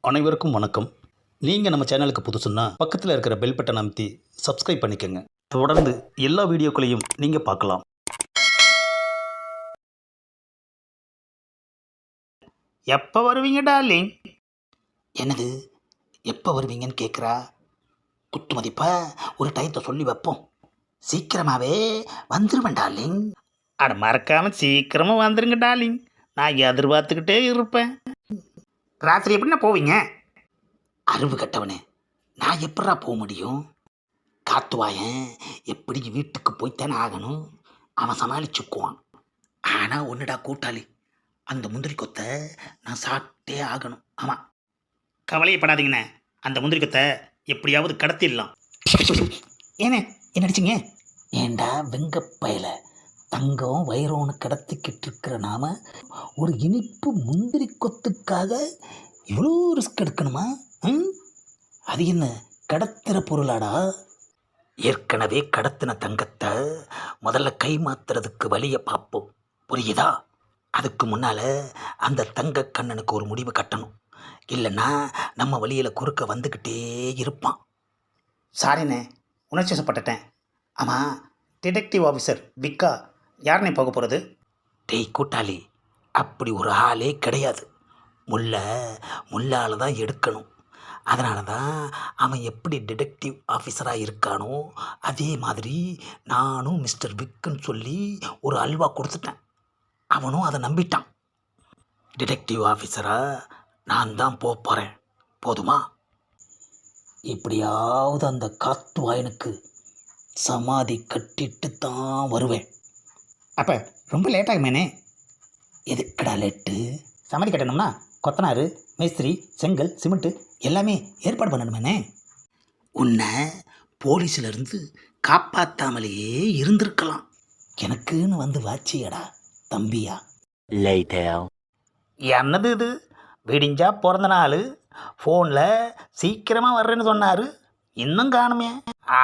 அனைவருக்கும் வணக்கம். நீங்கள் நம்ம சேனலுக்கு புதுசுன்னா பக்கத்தில் இருக்கிற பெல் பட்டனை அமைத்தி சப்ஸ்கிரைப் பண்ணிக்கோங்க. தொடர்ந்து எல்லா வீடியோக்களையும் நீங்கள் பார்க்கலாம். எப்போ வருவீங்க டார்லிங்? என்னது எப்போ வருவீங்கன்னு கேட்குறா. குத்து மதிப்பா ஒரு டயத்தை சொல்லி வைப்போம். சீக்கிரமாகவே வந்துடுவேன் டார்லிங். அட மறக்காமல் சீக்கிரமாக வந்துருங்க டார்லிங். நான் எதிர்பார்த்துக்கிட்டே இருப்பேன். ராத்திரி எப்படின்னா போவீங்க? அறிவு கட்டவனே, நான் எப்படா போக முடியும்? காத்துவாயன் எப்படி வீட்டுக்கு போய்த்தானே ஆகணும். அவன் சமாளிச்சுக்குவான். ஆனால் ஒன்றுடா கூட்டாளி, அந்த முந்திரி கொத்தை நான் சாப்பிட்டே ஆகணும். ஆமாம், கவலையப்படாதீங்கண்ணே. அந்த முந்திரி கொத்தை எப்படியாவது கடத்திடலாம். ஏண்ணே என்ன அடிச்சிங்க? ஏண்டா வெங்கப்பயல, தங்கம் வைரோன்னு கடத்திக்கிட்டு இருக்கிற நாம ஒரு இனிப்பு முந்திரி கொத்துக்காக இவ்வளோ ரிஸ்க் எடுக்கணுமா? அது என்ன கடத்துகிற பொருளாடா? ஏற்கனவே கடத்தின தங்கத்தை முதல்ல கை மாத்துறதுக்கு வழியை பார்ப்போம், புரியுதா? அதுக்கு முன்னால் அந்த தங்க கண்ணனுக்கு ஒரு முடிவு கட்டணும். இல்லைன்னா நம்ம வழியில் குறுக்க வந்துக்கிட்டே இருப்பான். சாரிண்ணே, உணர்ச்சி வசப்பட்டுட்டேன். ஆமாம், டிடெக்டிவ் ஆஃபீஸர் விக்கா யாருண்ணே போக போகிறது? டேய் கூட்டாளி, அப்படி ஒரு ஆளே கிடையாது. முள்ளால் தான் எடுக்கணும். அதனால தான் அவன் எப்படி டிடெக்டிவ் ஆஃபீஸராக இருக்கானோ அதே மாதிரி நானும் மிஸ்டர் விக்குன்னு சொல்லி ஒரு அல்வா கொடுத்துட்டேன். அவனும் அதை நம்பிட்டான். டிடெக்டிவ் ஆஃபீஸராக நான் தான் போகிறேன். போதுமா? எப்படியாவது அந்த காத்துவாயனுக்கு சமாதி கட்டிட்டு தான் வருவேன். அப்போ ரொம்ப லேட்டாகுமேனே. எதுக்குடா லேட்டு? சமாதி கட்டணும்னா கொத்தனார், மேஸ்திரி, செங்கல், சிமெண்ட்டு எல்லாமே ஏற்பாடு பண்ணணுமேனே. உன்னை போலீஸிலிருந்து காப்பாற்றாமலேயே இருந்திருக்கலாம். எனக்குன்னு வந்து வாச்சியடா தம்பியா. என்னது இது? விடிஞ்சா பிறந்த நாள், ஃபோனில் சீக்கிரமாக வர்றேன்னு சொன்னார், இன்னும் காணுமே.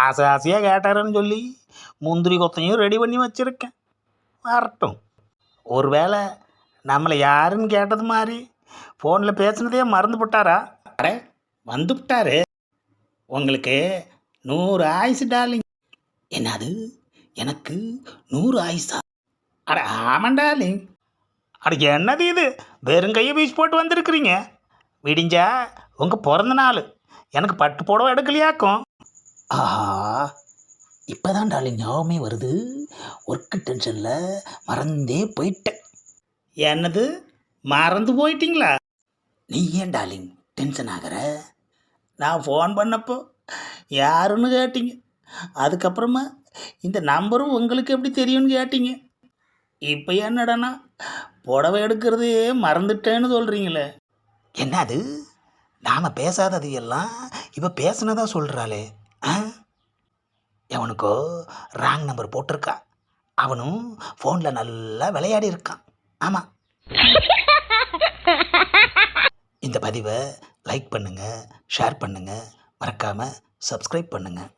ஆசை ஆசையாக கேட்டாருன்னு சொல்லி முந்திரி கொத்தையும் ரெடி பண்ணி வச்சுருக்கேன். வரட்டும். ஒருவேளை நம்மளை யாருன்னு கேட்டது மாதிரி ஃபோனில் பேசுனதே மறந்து விட்டாரா? அட வந்து விட்டாரு. உங்களுக்கு 100 ஆயுசு டார்லிங். என்னது, எனக்கு 100 ஆயுசா? அட ஆமாம் டார்லிங். அட என்னது இது, வெறுங்கையை வீசி போட்டு வந்திருக்கிறீங்க? விடிஞ்சா உங்கள் பிறந்த நாள், எனக்கு பட்டு புடவை எடுக்கலையாக்கும். ஆஹா, இப்போ தான் டார்லிங் ஞாபகமே வருது. ஒர்க்கு டென்ஷனில் மறந்தே போயிட்டேன். என்னது, மறந்து போயிட்டீங்களா? நீ ஏன் டார்லிங் டென்ஷன் ஆகிற? நான் ஃபோன் பண்ணப்போ யாருன்னு கேட்டீங்க. அதுக்கப்புறமா இந்த நம்பரும் உங்களுக்கு எப்படி தெரியும்னு கேட்டீங்க. இப்போ என்னடானா புடவை எடுக்கிறதே மறந்துட்டேன்னு சொல்கிறீங்களே. என்னது, நாம் பேசாதது எல்லாம் இப்போ பேசுனதா சொல்கிறாளே. எவனுக்கோ ராங் நம்பர் போட்டிருக்கா. அவனும் ஃபோனில் நல்லா விளையாடி இருக்கான். ஆமாம். இந்த பதிவை லைக் பண்ணுங்கள், ஷேர் பண்ணுங்கள், மறக்காமல் சப்ஸ்கிரைப் பண்ணுங்கள்.